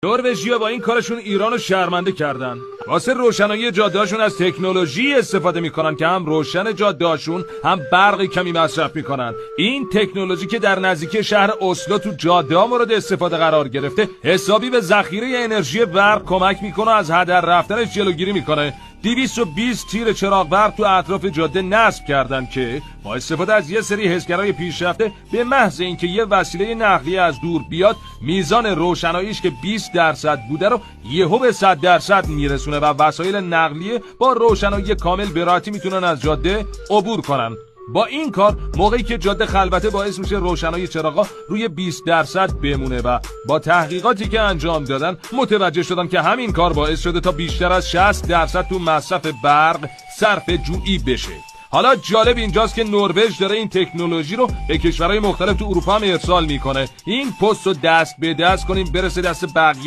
نروژیا با این کارشون ایرانو شرمنده کردن. واسه روشنایی جاده‌هاشون از تکنولوژی استفاده میکنن که هم روشن جاده‌هاشون هم برق کمی مصرف میکنن. این تکنولوژی که در نزدیکی شهر اسلو تو جاده‌ها مورد استفاده قرار گرفته، حسابی به ذخیره انرژی برق کمک میکنه و از هدر رفتنش جلوگیری میکنه. 220 تیر چراغ برق تو اطراف جاده نصب کردن که با استفاده از یه سری حسگرای پیشرفته به محض اینکه یه وسیله نقلیه از دور بیاد، میزان روشناییش که 20% بوده رو یهو به 100% میرسونه و وسایل نقلیه با روشنایی کامل به راحتی میتونن از جاده عبور کنن. با این کار موقعی که جاده خلوته باعث میشه روشنایی چراغا روی 20% بمونه و با تحقیقاتی که انجام دادن متوجه شدن که همین کار باعث شده تا بیشتر از 60% تو مصرف برق صرف جویی بشه. حالا جالب اینجاست که نروژ داره این تکنولوژی رو به کشورهای مختلف تو اروپا هم ارسال میکنه. این پست رو دست به دست کنیم برسه دست بقیه.